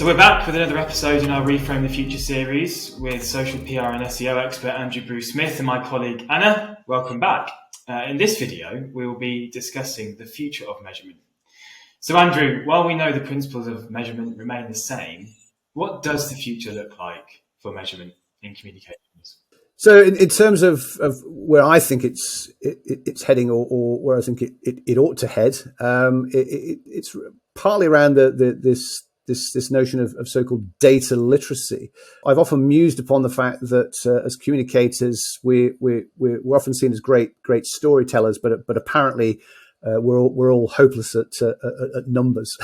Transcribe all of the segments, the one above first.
So we're back with another episode in our Reframe the Future series with social PR and SEO expert Andrew Bruce Smith and my colleague Anna. Welcome back. In this video, we will be discussing the future of measurement. So Andrew, while we know the principles of measurement remain the same, what does the future look like for measurement in communications? So in terms of where I think it's heading or where I think it ought to head, it's partly around this notion of so-called data literacy. I've often mused upon the fact that as communicators, we're often seen as great storytellers, but apparently we're all hopeless at numbers,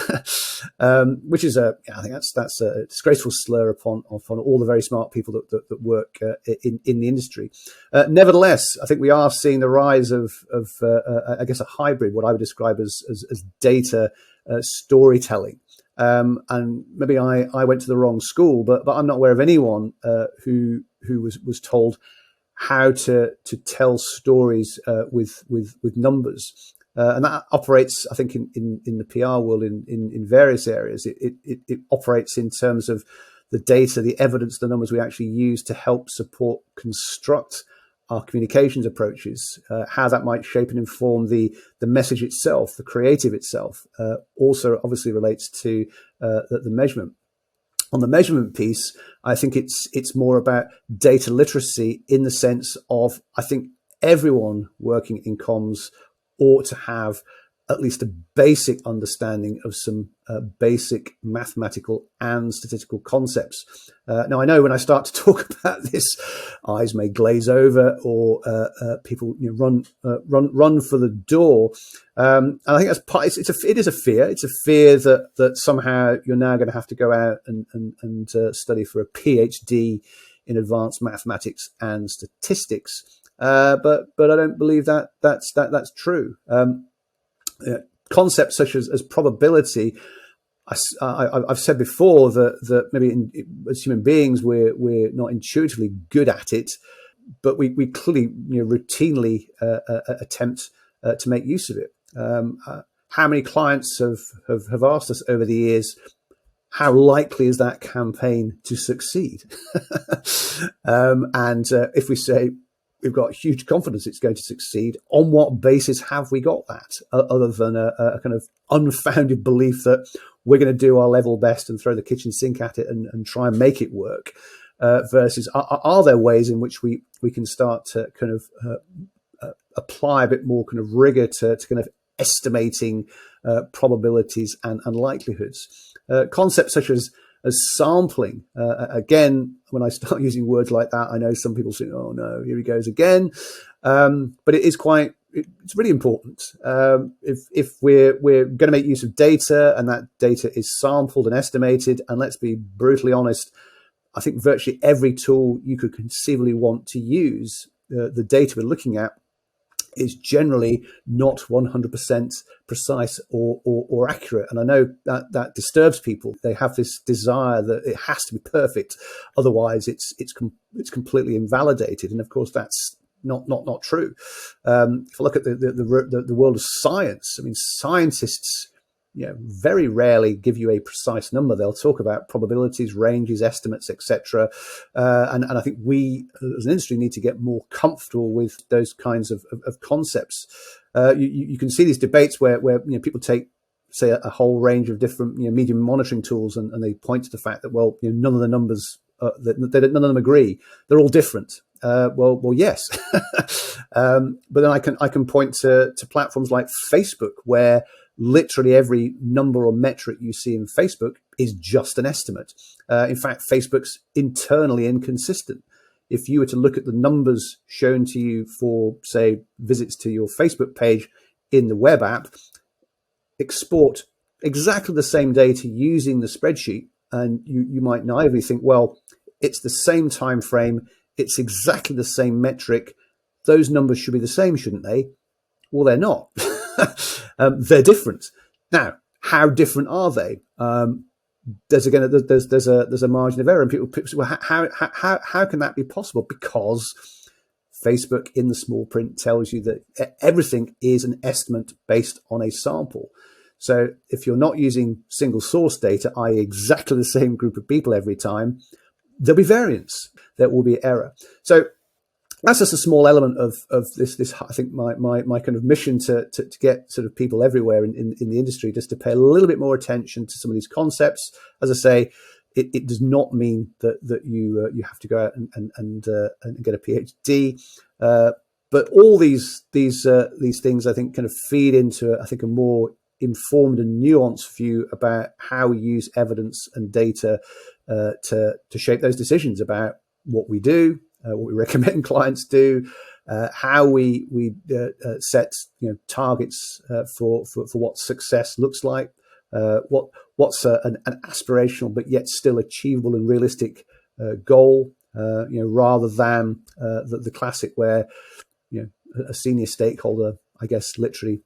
which is I think that's a disgraceful slur upon all the very smart people that work in the industry. Nevertheless, I think we are seeing the rise of I guess a hybrid, what I would describe as data storytelling. And maybe I went to the wrong school, but I'm not aware of anyone who was told how to tell stories with numbers. And that operates, I think, in the PR world in various areas. It operates in terms of the data, the evidence, the numbers we actually use to help support, construct our communications approaches, how that might shape and inform the message itself, the creative itself. Also, obviously, relates to the measurement. On the measurement piece, I think it's more about data literacy in the sense of, I think everyone working in comms ought to have at least a basic understanding of some basic mathematical and statistical concepts. Now, I know when I start to talk about this, eyes may glaze over, or people run for the door. And I think that's part. It is a fear. It's a fear that somehow you're now going to have to go out and study for a PhD in advanced mathematics and statistics. But I don't believe that's true. Concepts such as probability, I've said before that maybe as human beings we're not intuitively good at it, but we clearly routinely attempt to make use of it. How many clients have asked us over the years, how likely is that campaign to succeed? And if we say we've got huge confidence it's going to succeed, on what basis have we got that, other than a kind of unfounded belief that we're going to do our level best and throw the kitchen sink at it and try and make it work, versus are there ways in which we can start to kind of apply a bit more kind of rigor to kind of estimating probabilities and likelihoods. Concepts such as sampling. Again, when I start using words like that, I know some people say, "Oh no, here he goes again." But it's really important. If we're going to make use of data, and that data is sampled and estimated, and let's be brutally honest, I think virtually every tool you could conceivably want to use, the data we're looking at is generally not 100% precise or accurate. And I know that disturbs people. They have this desire that it has to be perfect, otherwise it's completely invalidated. And of course, that's not true. If I look at the world of science, I mean, scientists very rarely give you a precise number. They'll talk about probabilities, ranges, estimates, etc. And I think we, as an industry, need to get more comfortable with those kinds of concepts. You can see these debates where people take, say, a whole range of different medium monitoring tools, and they point to the fact that none of the numbers none of them agree. They're all different. Well, yes. But then I can point to platforms like Facebook, where literally every number or metric you see in Facebook is just an estimate. In fact, Facebook's internally inconsistent. If you were to look at the numbers shown to you for, say, visits to your Facebook page in the web app, export exactly the same data using the spreadsheet, and you might naively think, well, it's the same time frame, it's exactly the same metric, those numbers should be the same, shouldn't they? Well, they're not. They're different. Now, how different are they? There's a margin of error, and people say, well, how can that be possible? Because Facebook in the small print tells you that everything is an estimate based on a sample. So if you're not using single source data, i.e. exactly the same group of people every time, there'll be variance. There will be error. So that's just a small element of this. I think my kind of mission to get sort of people everywhere in the industry just to pay a little bit more attention to some of these concepts. As I say, it does not mean that you have to go out and get a PhD. But all these things, I think, kind of feed into, I think, a more informed and nuanced view about how we use evidence and data to shape those decisions about what we do, what we recommend clients do, how we set targets for what success looks like, what's an aspirational but yet still achievable and realistic goal, rather than the classic where a senior stakeholder, I guess, literally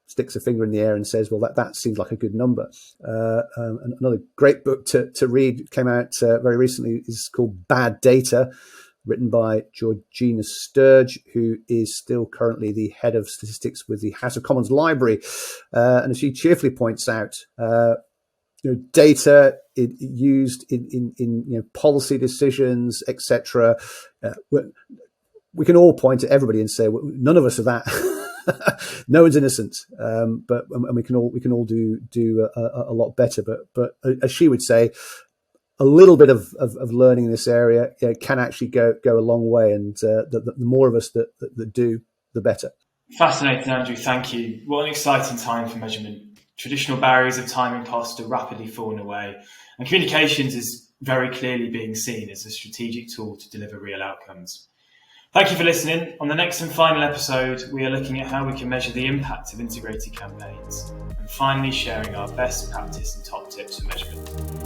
sticks a finger in the air and says, well, that seems like a good number. And another great book to read came out very recently is called Bad Data, written by Georgina Sturge, who is still currently the head of statistics with the House of Commons Library. And as she cheerfully points out, data used in policy decisions, etc. We can all point at everybody and say, well, none of us are that. No one's innocent, but we can all do a lot better. But as she would say, a little bit of learning in this area can actually go a long way, and the more of us that do, the better. Fascinating, Andrew. Thank you. What an exciting time for measurement. Traditional barriers of time and cost are rapidly falling away, and communications is very clearly being seen as a strategic tool to deliver real outcomes. Thank you for listening. On the next and final episode, we are looking at how we can measure the impact of integrated campaigns, and finally sharing our best practice and top tips for measurement.